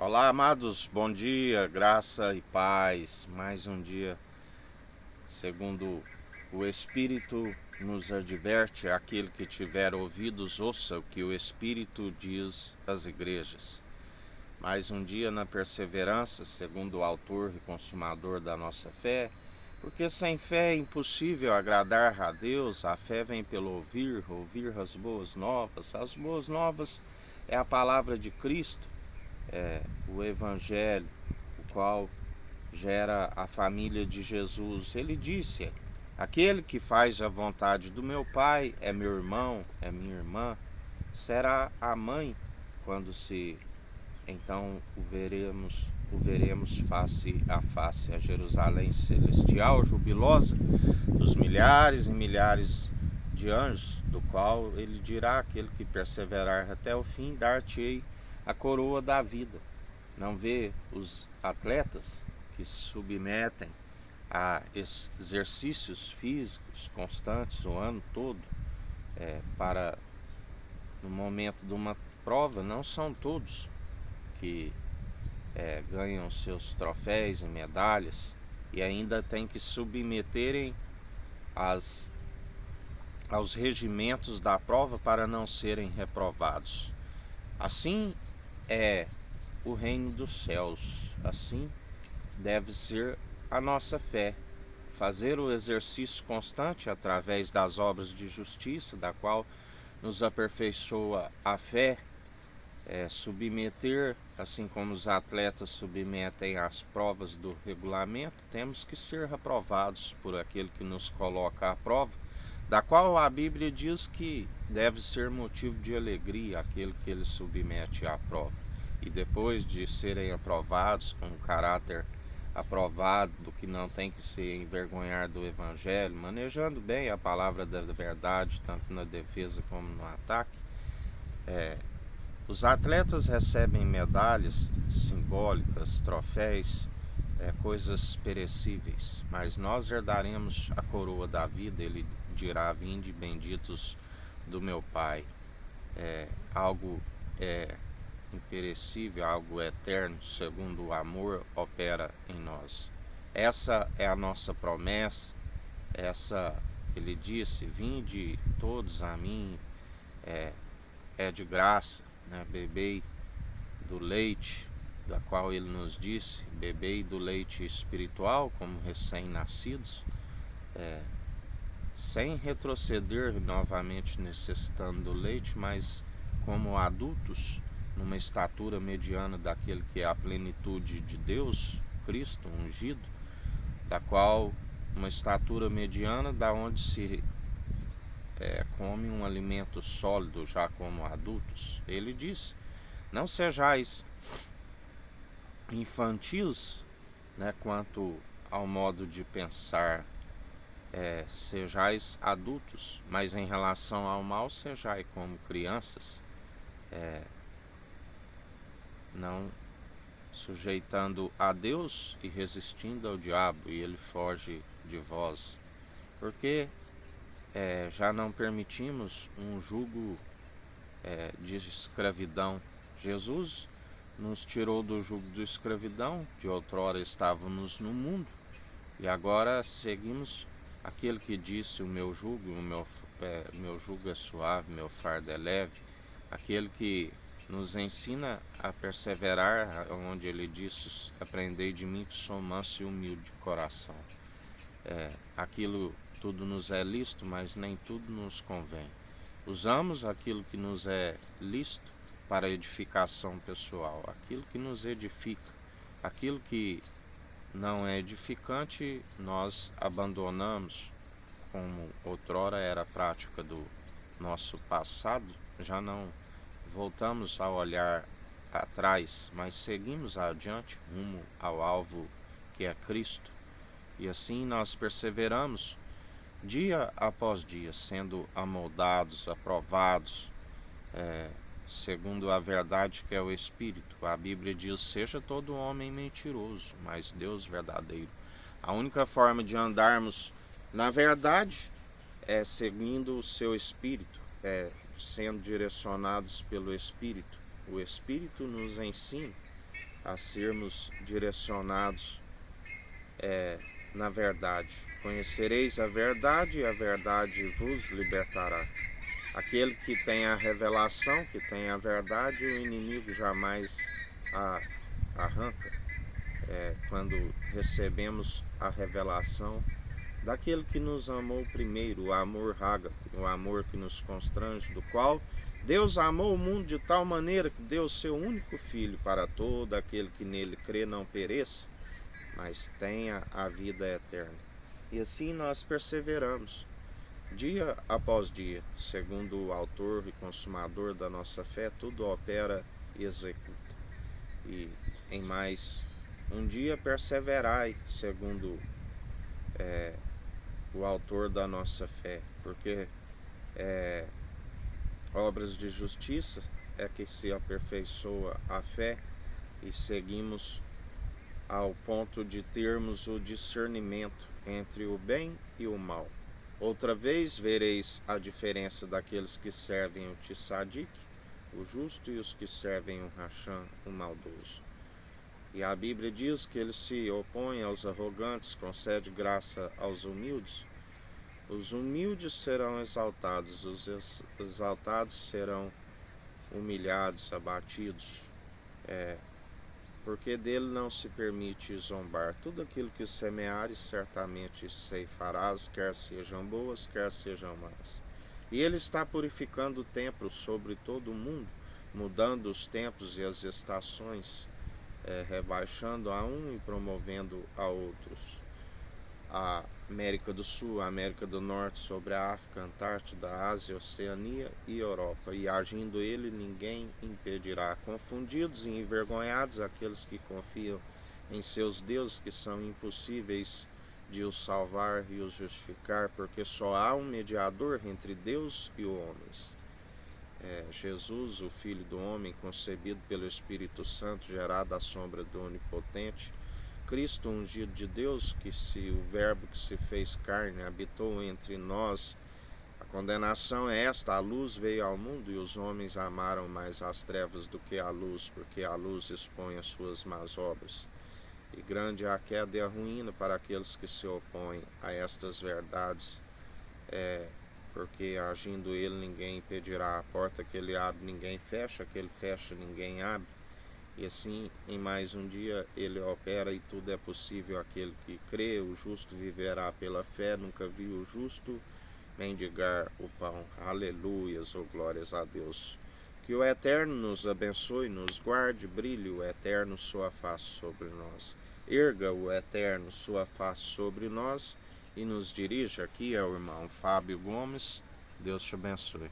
Olá, amados, bom dia, graça e paz. Mais um dia, segundo o Espírito nos adverte, aquele que tiver ouvidos, ouça o que o Espírito diz às igrejas. Mais um dia na perseverança, segundo o autor e consumador da nossa fé, porque sem fé é impossível agradar a Deus. A fé vem pelo ouvir, ouvir as boas novas. As boas novas é a palavra de Cristo, o Evangelho, o qual gera a família de Jesus. Ele disse: aquele que faz a vontade do meu Pai é meu irmão, é minha irmã, será a mãe quando se então o veremos face a face, a Jerusalém celestial, jubilosa, dos milhares e milhares de anjos, do qual ele dirá: aquele que perseverar até o fim, dar-te-ei a coroa da vida. Não vê os atletas que se submetem a exercícios físicos constantes o ano todo, para no momento de uma prova, não são todos que ganham seus troféus e medalhas e ainda têm que submeterem as, aos regimentos da prova para não serem reprovados. Assim é o reino dos céus, assim deve ser a nossa fé. Fazer o exercício constante através das obras de justiça, da qual nos aperfeiçoa a fé, submeter, assim como os atletas submetem às provas do regulamento, temos que ser aprovados por aquele que nos coloca à prova, da qual a Bíblia diz que deve ser motivo de alegria aquele que ele submete à prova. E depois de serem aprovados com um caráter aprovado, do que não tem que se envergonhar do Evangelho, manejando bem a palavra da verdade, tanto na defesa como no ataque, os atletas recebem medalhas simbólicas, troféus, coisas perecíveis, mas nós herdaremos a coroa da vida. Ele dirá: vinde benditos do meu Pai. Algo imperecível, algo eterno, segundo o amor opera em nós. Essa é a nossa promessa. Essa, ele disse: vinde todos a mim, é de graça, né? Bebei do leite, da qual ele nos disse: bebei do leite espiritual como recém-nascidos, sem retroceder novamente necessitando do leite, mas como adultos, numa estatura mediana daquele que é a plenitude de Deus, Cristo ungido, da qual uma estatura mediana da onde se come um alimento sólido já como adultos. Ele diz: não sejais infantis, né, quanto ao modo de pensar, sejais adultos, mas em relação ao mal sejais como crianças, não sujeitando a Deus e resistindo ao diabo, e ele foge de vós, porque já não permitimos um jugo de escravidão. Jesus nos tirou do jugo de escravidão, de outrora estávamos no mundo, e agora seguimos aquele que disse: o meu jugo, meu jugo é suave, meu fardo é leve. Aquele que nos ensina a perseverar, onde ele disse: aprendei de mim que sou manso e humilde de coração. Aquilo tudo nos é lícito, mas nem tudo nos convém. Usamos aquilo que nos é lícito para edificação pessoal, aquilo que nos edifica. Aquilo que não é edificante, nós abandonamos, como outrora era a prática do nosso passado. Já não voltamos a olhar atrás, mas seguimos adiante rumo ao alvo, que é Cristo. E assim nós perseveramos dia após dia, sendo amoldados, aprovados, segundo a verdade que é o Espírito. A Bíblia diz: seja todo homem mentiroso, mas Deus verdadeiro. A única forma de andarmos na verdade é seguindo o seu Espírito, sendo direcionados pelo Espírito. O Espírito nos ensina a sermos direcionados na verdade. Conhecereis a verdade e a verdade vos libertará. Aquele que tem a revelação, que tem a verdade, o inimigo jamais a arranca. Quando recebemos a revelação daquele que nos amou primeiro, o amor ágape, o amor que nos constrange, do qual Deus amou o mundo de tal maneira que deu o seu único Filho para todo aquele que nele crê não pereça, mas tenha a vida eterna. E assim nós perseveramos, dia após dia, segundo o autor e consumador da nossa fé, tudo opera e executa. E em mais um dia perseverai, segundo o autor da nossa fé, porque obras de justiça é que se aperfeiçoa a fé e seguimos ao ponto de termos o discernimento entre o bem e o mal. Outra vez vereis a diferença daqueles que servem o Tsadik, o justo, e os que servem o Racham, o maldoso. E a Bíblia diz que ele se opõe aos arrogantes, concede graça aos humildes. Os humildes serão exaltados, os exaltados serão humilhados, abatidos, porque dele não se permite zombar. Tudo aquilo que semeares, certamente ceifarás, quer sejam boas, quer sejam más. E ele está purificando o templo sobre todo o mundo, mudando os tempos e as estações, rebaixando a um e promovendo a outros. A América do Sul, a América do Norte, sobre a África, Antártida, Ásia, Oceania e Europa. E agindo ele, ninguém impedirá. Confundidos e envergonhados aqueles que confiam em seus deuses, que são impossíveis de os salvar e os justificar, porque só há um mediador entre Deus e os homens. Jesus, o Filho do Homem, concebido pelo Espírito Santo, gerado à sombra do Onipotente, Cristo, ungido de Deus, que se o Verbo que se fez carne habitou entre nós. A condenação é esta: a luz veio ao mundo e os homens amaram mais as trevas do que a luz, porque a luz expõe as suas más obras. E grande é a queda e a ruína para aqueles que se opõem a estas verdades, porque agindo ele ninguém impedirá. A porta que ele abre ninguém fecha, que ele fecha ninguém abre. E assim, em mais um dia, ele opera e tudo é possível àquele que crê. O justo viverá pela fé. Nunca vi o justo mendigar o pão. Aleluias, ou glórias a Deus. Que o Eterno nos abençoe, nos guarde, brilhe o Eterno sua face sobre nós. Erga o Eterno sua face sobre nós e nos dirija. Aqui é o irmão Fábio Gomes. Deus te abençoe.